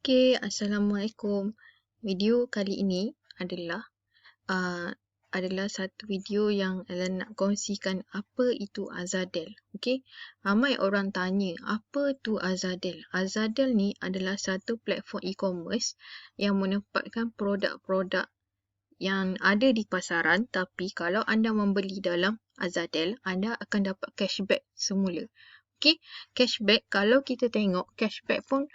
Okey, Assalamualaikum. Video kali ini uh, adalah satu video yang Ellen nak kongsikan apa itu Azadel. Okey, ramai orang tanya apa tu Azadel. Azadel ni adalah satu platform e-commerce yang menempatkan produk-produk yang ada di pasaran, tapi kalau anda membeli dalam Azadel, anda akan dapat cashback semula. Okey, cashback kalau kita tengok cashback pun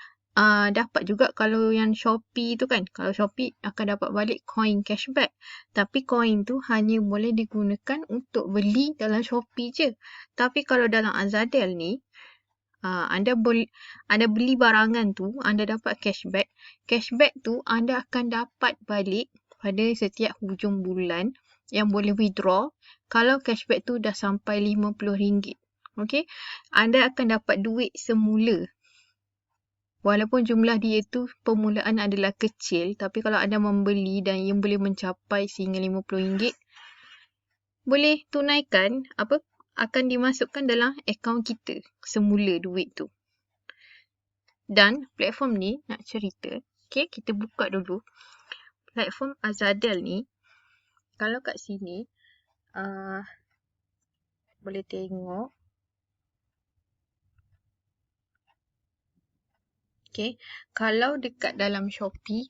dapat juga kalau yang Shopee tu kan. Kalau Shopee akan dapat balik coin cashback. Tapi coin tu hanya boleh digunakan untuk beli dalam Shopee je. Tapi kalau dalam Azadel ni, anda beli barangan tu, anda dapat cashback. Cashback tu anda akan dapat balik pada setiap hujung bulan yang boleh withdraw kalau cashback tu dah sampai RM50. Okey, anda akan dapat duit semula. Walaupun jumlah dia tu permulaan adalah kecil, tapi kalau anda membeli dan yang boleh mencapai sehingga RM50, boleh tunaikan akan dimasukkan dalam akaun kita semula duit tu. Dan platform ni nak cerita, okay, kita buka dulu. Platform Azadel ni, kalau kat sini, boleh tengok. Okay, kalau dekat dalam Shopee,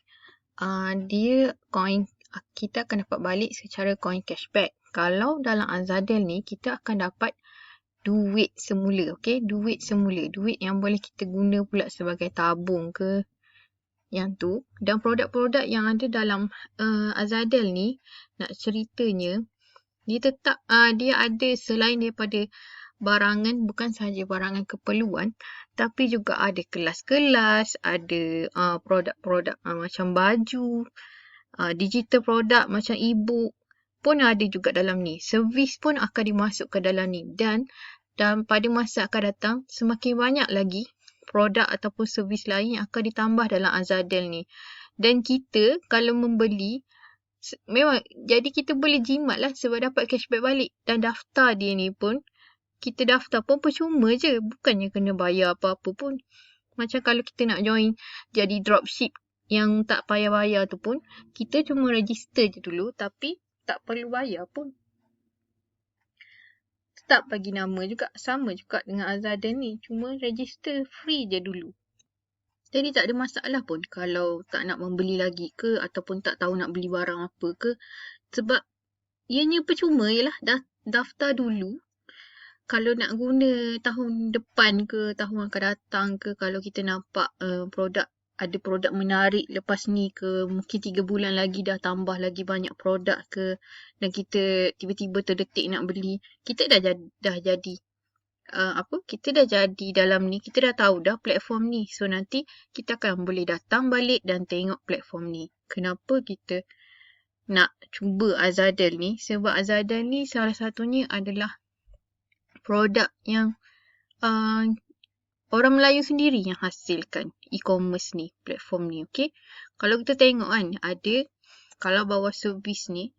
dia coin, kita akan dapat balik secara coin cashback. Kalau dalam Azadel ni, kita akan dapat duit semula, okay? Duit semula. Duit yang boleh kita guna pula sebagai tabung ke, yang tu. Dan produk-produk yang ada dalam Azadel ni, nak ceritanya, dia ada selain daripada barangan, bukan sahaja barangan keperluan, tapi juga ada kelas-kelas, ada produk-produk macam baju, digital produk macam e-book pun ada juga dalam ni. Servis pun akan dimasukkan dalam ni. Dan pada masa akan datang, semakin banyak lagi produk ataupun servis lain yang akan ditambah dalam Azadel ni. Dan kita kalau membeli, memang jadi kita boleh jimat lah sebab dapat cashback balik. Dan daftar dia ni pun, kita daftar pun percuma je. Bukannya kena bayar apa-apa pun. Macam kalau kita nak join jadi dropship yang tak payah bayar tu pun, kita cuma register je dulu tapi tak perlu bayar pun. Tetap bagi nama juga. Sama juga dengan Azadel ni. Cuma register free je dulu. Jadi tak ada masalah pun kalau tak nak membeli lagi ke ataupun tak tahu nak beli barang apa ke. Sebab ianya percuma je lah. Daftar dulu. Kalau nak guna tahun depan ke, tahun akan datang ke, kalau kita nampak ada produk menarik lepas ni ke, mungkin 3 bulan lagi dah tambah lagi banyak produk ke, dan kita tiba-tiba terdetik nak beli, kita dah jadi kita dah jadi dalam ni, kita dah tahu dah platform ni. So nanti kita akan boleh datang balik dan tengok platform ni. Kenapa kita nak cuba Azadel ni? Sebab Azadel ni salah satunya adalah produk yang orang Melayu sendiri yang hasilkan e-commerce ni, platform ni, okay? Kalau kita tengok kan, ada, kalau bawah servis ni,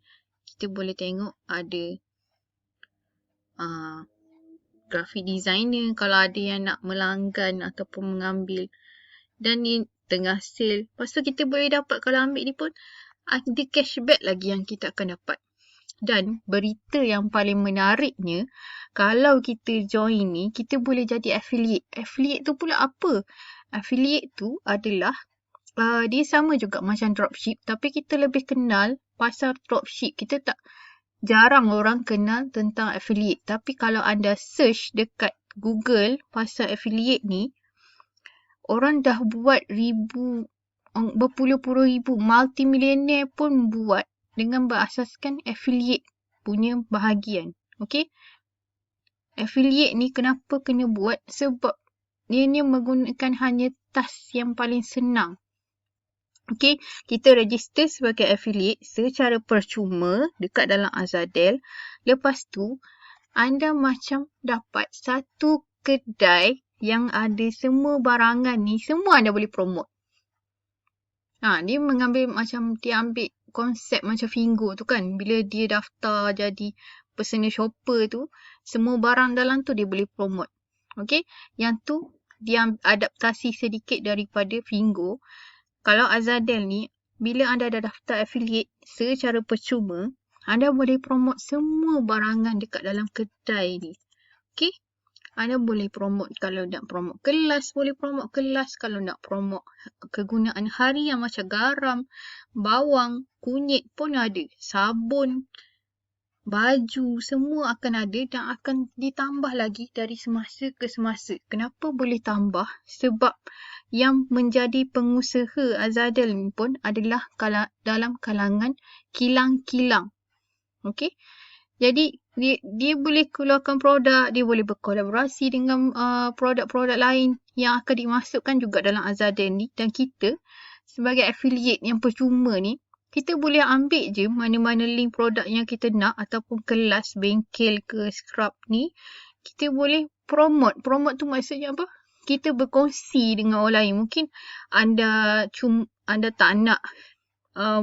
kita boleh tengok ada graphic designer, kalau ada yang nak melanggan ataupun mengambil. Dan ni tengah sale. Lepas tu kita boleh dapat, kalau ambil ni pun, ada cashback lagi yang kita akan dapat. Dan berita yang paling menariknya, kalau kita join ni, kita boleh jadi affiliate. Affiliate tu pula apa? Affiliate tu adalah, dia sama juga macam dropship, tapi kita lebih kenal pasal dropship. Kita jarang orang kenal tentang affiliate. Tapi kalau anda search dekat Google pasal affiliate ni, orang dah buat berpuluh-puluh ribu, multimillionaire pun buat dengan berasaskan affiliate punya bahagian. Okay? Affiliate ni kenapa kena buat? Sebab dia ni menggunakan hanya task yang paling senang. Okay? Kita register sebagai affiliate secara percuma dekat dalam Azadel. Lepas tu, anda macam dapat satu kedai yang ada semua barangan ni, semua anda boleh promote. Dia ambil konsep macam Fingo tu kan. Bila dia daftar jadi personal shopper tu, semua barang dalam tu dia boleh promote. Okay? Yang tu dia adaptasi sedikit daripada Fingo. Kalau Azadel ni, bila anda dah daftar affiliate secara percuma, anda boleh promote semua barangan dekat dalam kedai ni. Okay? Anda boleh promote, kalau nak promote kelas, boleh promote kelas. Kalau nak promote kegunaan harian macam garam, bawang, kunyit pun ada. Sabun, baju, semua akan ada dan akan ditambah lagi dari semasa ke semasa. Kenapa boleh tambah? Sebab yang menjadi pengusaha Azadel ni pun adalah dalam kalangan kilang-kilang. Okey? Jadi dia boleh keluarkan produk, dia boleh berkolaborasi dengan produk-produk lain yang akan dimasukkan juga dalam Azadel ni, dan kita sebagai affiliate yang percuma ni, kita boleh ambil je mana-mana link produk yang kita nak ataupun kelas, bengkel ke scrub ni, kita boleh promote. Promote tu maksudnya apa? Kita berkongsi dengan orang lain. Mungkin anda tak nak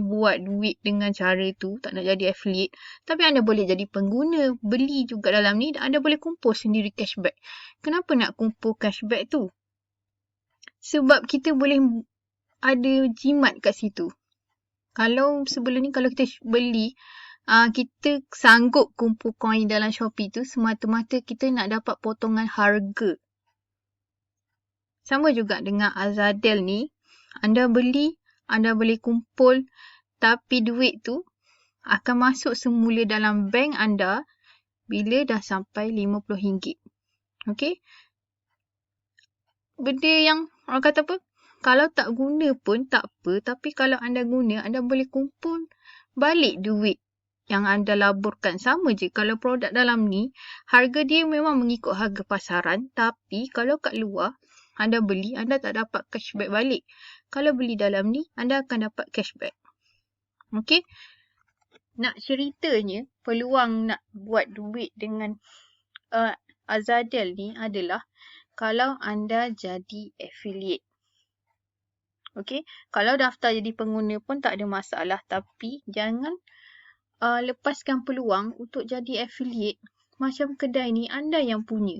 buat duit dengan cara tu, tak nak jadi affiliate, tapi anda boleh jadi pengguna, beli juga dalam ni dan anda boleh kumpul sendiri cashback. Kenapa nak kumpul cashback tu? Sebab kita boleh ada jimat kat situ. Kalau sebelum ni kalau kita beli, kita sanggup kumpul koin dalam Shopee tu semata-mata kita nak dapat potongan harga. Sama juga dengan Azadel ni, anda beli, anda boleh kumpul, tapi duit tu akan masuk semula dalam bank anda bila dah sampai RM50. Okey? Benda yang orang kata apa? Kalau tak guna pun tak apa, tapi kalau anda guna, anda boleh kumpul balik duit yang anda laburkan. Sama je kalau produk dalam ni, harga dia memang mengikut harga pasaran, tapi kalau kat luar, anda beli, anda tak dapat cashback balik. Kalau beli dalam ni, anda akan dapat cashback. Okey? Nak ceritanya, peluang nak buat duit dengan Azadel ni adalah kalau anda jadi affiliate. Okey? Kalau daftar jadi pengguna pun tak ada masalah, tapi jangan lepaskan peluang untuk jadi affiliate. Macam kedai ni, anda yang punya.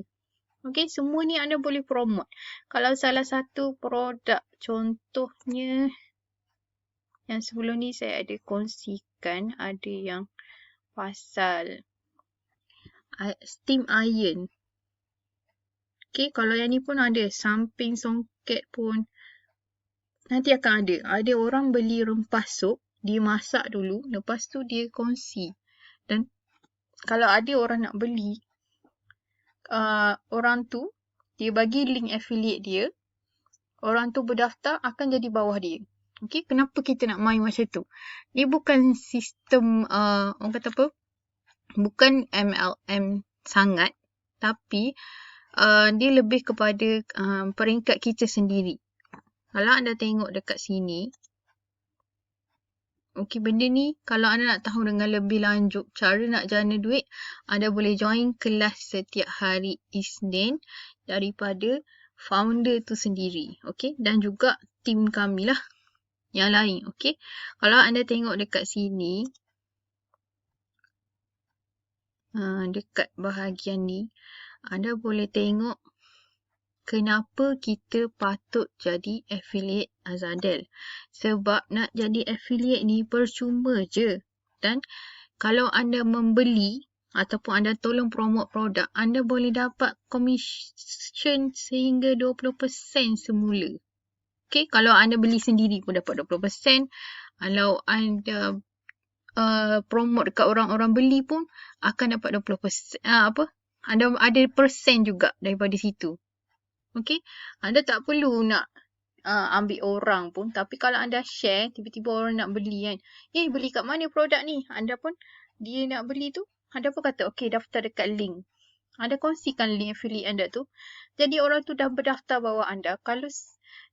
Okey, semua ni anda boleh promote. Kalau salah satu produk, contohnya yang sebelum ni saya ada kongsikan, ada yang pasal steam iron. Okey, kalau yang ni pun ada, samping songket pun nanti akan ada. Ada orang beli rempah sup, dia masak dulu, lepas tu dia kongsi. Dan kalau ada orang nak beli, orang tu, dia bagi link affiliate dia, orang tu berdaftar akan jadi bawah dia. Okey, kenapa kita nak main macam tu? Dia bukan sistem, orang kata apa? Bukan MLM sangat, tapi dia lebih kepada peringkat kita sendiri. Kalau anda tengok dekat sini, okey, benda ni kalau anda nak tahu dengan lebih lanjut cara nak jana duit, anda boleh join kelas setiap hari Isnin daripada founder tu sendiri. Okey, dan juga tim kami lah yang lain. Okey, kalau anda tengok dekat sini, dekat bahagian ni, anda boleh tengok kenapa kita patut jadi affiliate Azadel. Sebab nak jadi affiliate ni percuma je. Dan kalau anda membeli ataupun anda tolong promote produk, anda boleh dapat commission sehingga 20% semula. Okay, kalau anda beli sendiri pun dapat 20%. Kalau anda promote dekat orang-orang beli pun akan dapat 20%. Anda ada persen juga daripada situ. Okey, anda tak perlu nak ambil orang pun, tapi kalau anda share, tiba-tiba orang nak beli kan, beli kat mana produk ni? Anda pun, dia nak beli tu, anda pun kata, okey, daftar dekat link. Anda kongsikan link affiliate anda tu, jadi orang tu dah berdaftar bawah anda. Kalau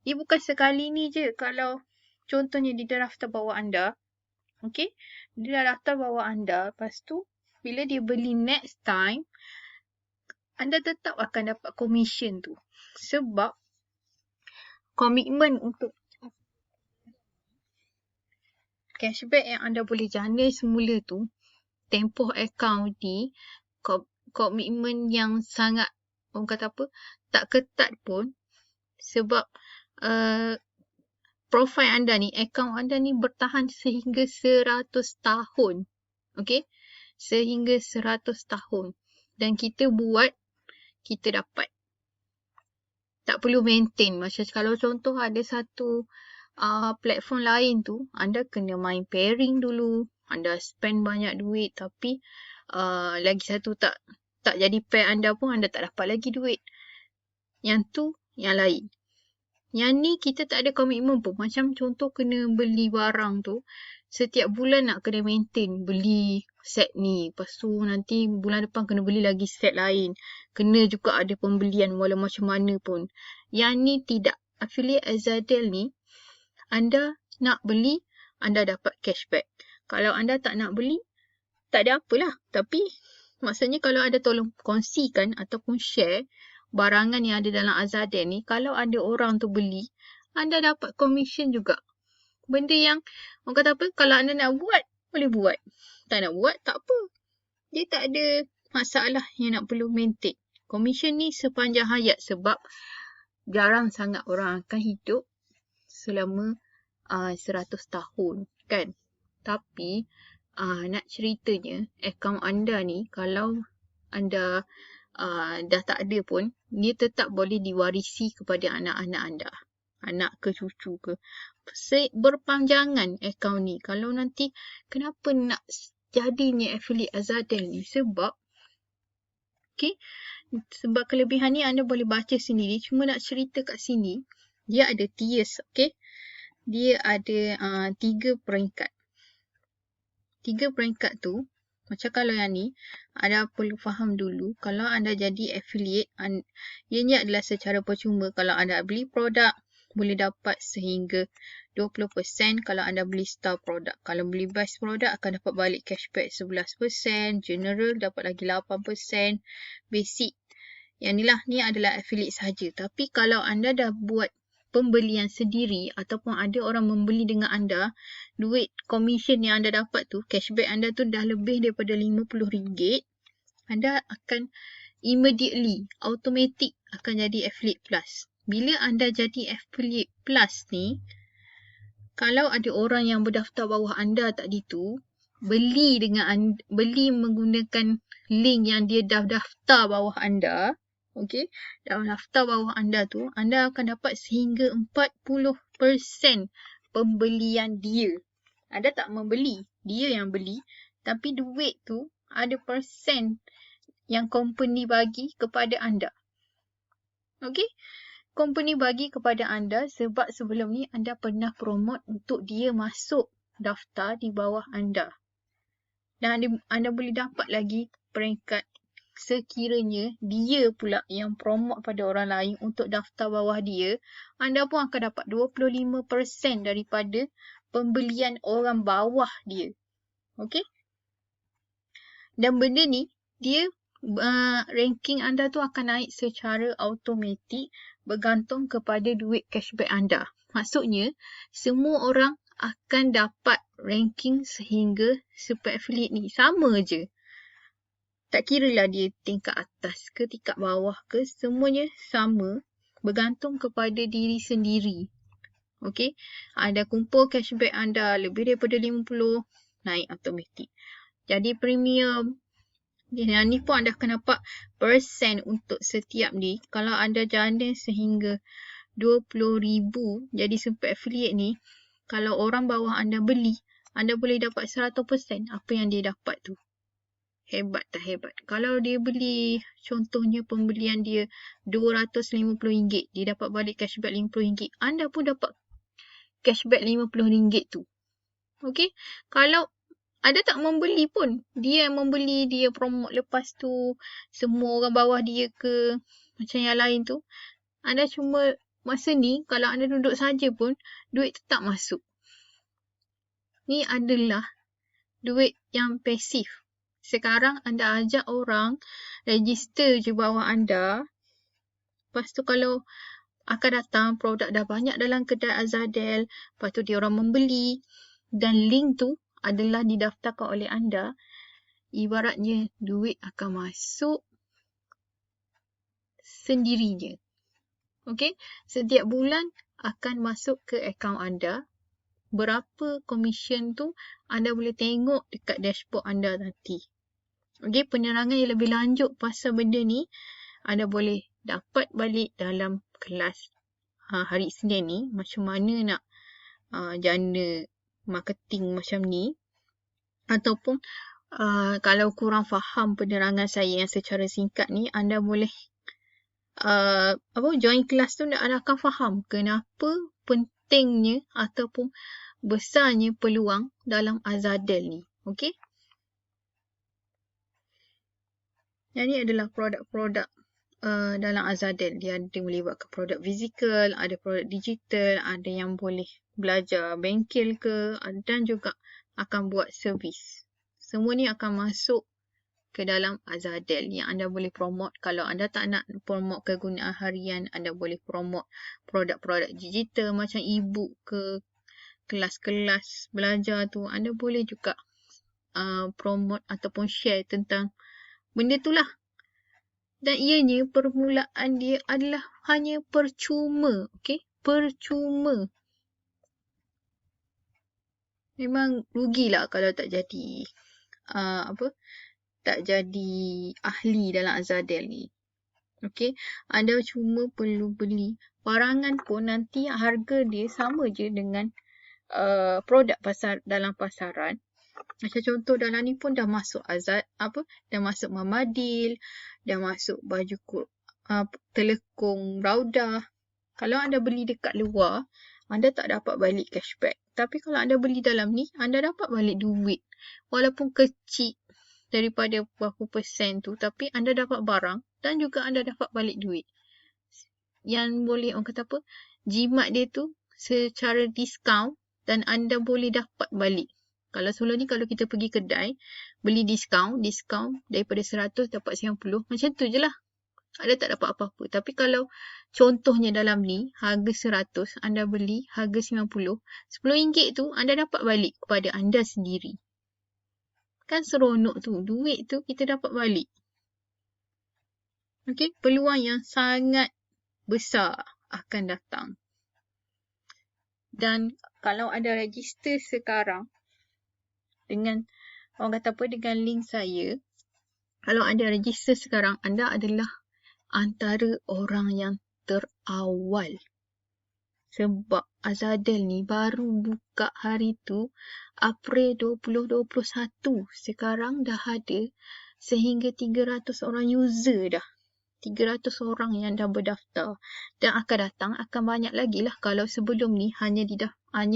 dia bukan sekali ni je, kalau contohnya dia dah daftar bawah anda, okey, dia dah daftar bawah anda, lepas tu, bila dia beli next time, anda tetap akan dapat commission tu. Sebab komitmen untuk cashback yang anda boleh jana semula tu, tempoh akaun ni, komitmen yang sangat, orang kata apa, tak ketat pun, Sebab profil anda ni, akaun anda ni bertahan sehingga 100 tahun. Okey? Sehingga 100 tahun. Dan kita buat, kita dapat. Tak perlu maintain. Macam kalau contoh ada satu platform lain tu, anda kena main pairing dulu. Anda spend banyak duit tapi lagi satu tak jadi pair anda pun anda tak dapat lagi duit. Yang tu, yang lain. Yang ni kita tak ada komitmen pun. Macam contoh kena beli barang tu. Setiap bulan nak kena maintain. Beli set ni. Lepas tu nanti bulan depan kena beli lagi set lain. Kena juga ada pembelian walau macam mana pun. Yang ni tidak. Affiliate Azadel ni. Anda nak beli, anda dapat cashback. Kalau anda tak nak beli, tak ada apalah. Tapi maksudnya kalau anda tolong kongsikan ataupun share barangan yang ada dalam Azadel ni, kalau ada orang tu beli, anda dapat commission juga. Benda yang, orang kata apa, kalau anda nak buat, boleh buat. Tak nak buat, tak apa. Dia tak ada masalah yang nak perlu maintain. Commission ni sepanjang hayat sebab jarang sangat orang akan hidup selama 100 tahun, kan? Tapi, nak ceritanya, akaun anda ni, kalau anda dah tak ada pun, dia tetap boleh diwarisi kepada anak-anak anda. Anak ke cucu ke. Berpanjangan akaun ni. Kalau nanti, kenapa nak jadinya affiliate Azadel ni? Sebab, okay, sebab kelebihan ni anda boleh baca sendiri. Cuma nak cerita kat sini, dia ada tiers, okay? Dia ada 3 peringkat. 3 peringkat tu, macam kalau yang ni, anda perlu faham dulu, kalau anda jadi affiliate, ianya adalah secara percuma. Kalau anda beli produk, boleh dapat sehingga 20%. Kalau anda beli star produk. Kalau beli best produk, akan dapat balik cashback 11%. General dapat lagi 8%. Basic. Yang ni lah, ni adalah affiliate sahaja. Tapi kalau anda dah buat pembelian sendiri ataupun ada orang membeli dengan anda, duit commission yang anda dapat tu, cashback anda tu dah lebih daripada RM50, anda akan immediately, automatic akan jadi affiliate plus. Bila anda jadi affiliate plus ni, kalau ada orang yang berdaftar bawah anda tadi tu, beli menggunakan link yang dia dah daftar bawah anda, okey, dalam daftar bawah anda tu, anda akan dapat sehingga 40% pembelian dia. Anda tak membeli, dia yang beli, tapi duit tu ada persen yang company bagi kepada anda. Okey, company bagi kepada anda sebab sebelum ni anda pernah promote untuk dia masuk daftar di bawah anda. Dan anda boleh dapat lagi peringkat sekiranya dia pula yang promote pada orang lain untuk daftar bawah dia, anda pun akan dapat 25% daripada pembelian orang bawah dia. Okey? Dan benda ni, dia ranking anda tu akan naik secara automatik bergantung kepada duit cashback anda. Maksudnya, semua orang akan dapat ranking sehingga super affiliate ni. Sama je. Tak kira lah dia tingkat atas ke tingkat bawah ke, semuanya sama bergantung kepada diri sendiri. Okey, anda kumpul cashback anda lebih daripada 50, naik automatik. Jadi premium, yang ni pun anda akan dapat persen untuk setiap ni. Kalau anda jana sehingga 20,000 jadi super affiliate ni, kalau orang bawah anda beli, anda boleh dapat 100% apa yang dia dapat tu. Hebat tak hebat? Kalau dia beli, contohnya pembelian dia RM250, dia dapat balik cashback RM50. Anda pun dapat cashback RM50 tu. Okey? Kalau anda tak membeli pun, dia yang membeli, dia promote lepas tu, semua orang bawah dia ke, macam yang lain tu, anda cuma, masa ni, kalau anda duduk saja pun, duit tetap masuk. Ni adalah duit yang pasif. Sekarang anda ajak orang register je bawah anda. Lepas tu kalau akan datang produk dah banyak dalam kedai Azadel, lepas tu dia orang membeli dan link tu adalah didaftarkan oleh anda, ibaratnya duit akan masuk sendirinya. Okey, setiap bulan akan masuk ke akaun anda. Berapa komisen tu anda boleh tengok dekat dashboard anda nanti. Okey, penerangan yang lebih lanjut pasal benda ni anda boleh dapat balik dalam kelas hari Isnin ni, macam mana nak jana marketing macam ni. Ataupun kalau kurang faham penerangan saya yang secara singkat ni, anda boleh join kelas tu, anda akan faham kenapa pentingnya ataupun besarnya peluang dalam Azadel ni. Okey? Jadi adalah produk-produk dalam Azadel. Dia ada melibatkan produk fizikal, ada produk digital, ada yang boleh belajar bengkel ke, dan juga akan buat servis. Semua ni akan masuk ke dalam Azadel yang anda boleh promote. Kalau anda tak nak promote kegunaan harian, anda boleh promote produk-produk digital macam e-book ke, kelas-kelas belajar tu. Anda boleh juga promote ataupun share tentang benda tu lah. Dan ianya permulaan dia adalah hanya percuma. Okay? Percuma. Memang rugilah kalau tak jadi tak jadi ahli dalam Azadel ni. Okey, anda cuma perlu beli barangan pun nanti harga dia sama je dengan produk dalam pasaran. Macam contoh dalam ni pun dah masuk dah masuk Mamadil, dah masuk baju telekung Raudah. Kalau anda beli dekat luar, anda tak dapat balik cashback. Tapi kalau anda beli dalam ni, anda dapat balik duit. Walaupun kecil daripada berapa persen tu, tapi anda dapat barang dan juga anda dapat balik duit. Yang boleh orang kata jimat dia tu secara diskaun dan anda boleh dapat balik. Kalau sebelum ni kalau kita pergi kedai, beli diskaun daripada 100 dapat 90, macam tu je lah. Anda tak dapat apa-apa. Tapi kalau contohnya dalam ni, harga 100, anda beli harga 90, RM10 tu anda dapat balik kepada anda sendiri. Kan seronok tu. Duit tu kita dapat balik. Okey, peluang yang sangat besar akan datang. Dan kalau anda register sekarang dengan dengan link saya, kalau anda register sekarang, anda adalah antara orang yang terawal. Sebab Azadel ni baru buka hari tu April 2021. Sekarang dah ada sehingga 300 orang user dah. 300 orang yang dah berdaftar. Dan akan datang akan banyak lagi lah. Kalau sebelum ni hanya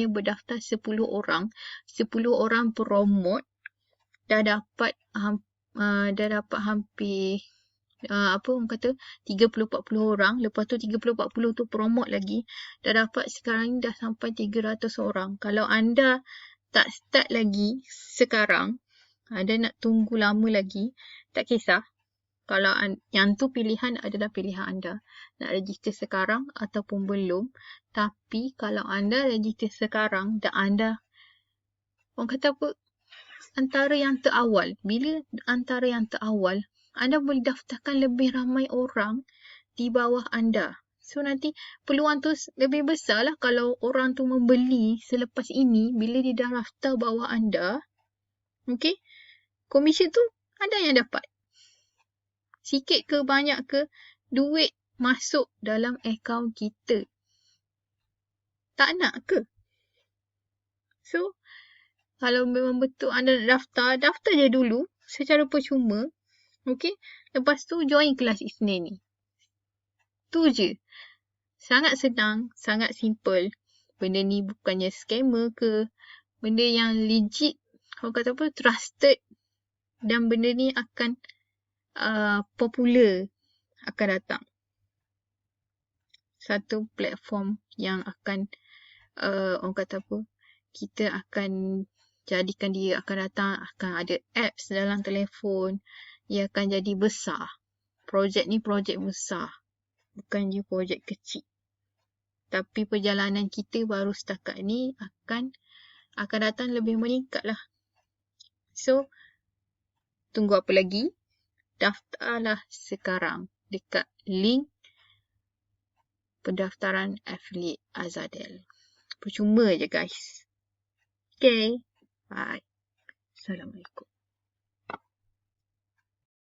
berdaftar 10 orang. 10 orang promote dah dapat hampir 30-40 orang. Lepas tu 30-40 tu promote lagi. Dah dapat sekarang ni dah sampai 300 orang. Kalau anda tak start lagi sekarang, anda nak tunggu lama lagi, tak kisah. Kalau yang tu pilihan adalah pilihan anda. Nak register sekarang ataupun belum. Tapi kalau anda register sekarang dan anda antara yang terawal. Bila antara yang terawal, anda boleh daftarkan lebih ramai orang di bawah anda. So nanti peluang tu lebih besar lah kalau orang tu membeli selepas ini bila dia dah daftar bawah anda. Okey? Komisen tu ada yang dapat. Sikit ke banyak ke, duit masuk dalam akaun kita. Tak nak ke? So, kalau memang betul anda nak daftar je dulu secara percuma. Okey? Lepas tu join kelas Isnin ni. Tu je. Sangat senang, sangat simple. Benda ni bukannya scammer ke. Benda yang legit, trusted. Dan benda ni akan popular akan datang. Satu platform yang akan kita akan jadikan dia akan datang, akan ada apps dalam telefon. Ia akan jadi besar. Projek ni projek besar. Bukan je projek kecil. Tapi perjalanan kita baru setakat ni akan datang lebih meningkat lah. So, tunggu apa lagi? Daftarlah sekarang dekat link pendaftaran affiliate Azadel. Percuma je guys. Okay. Bye. Assalamualaikum.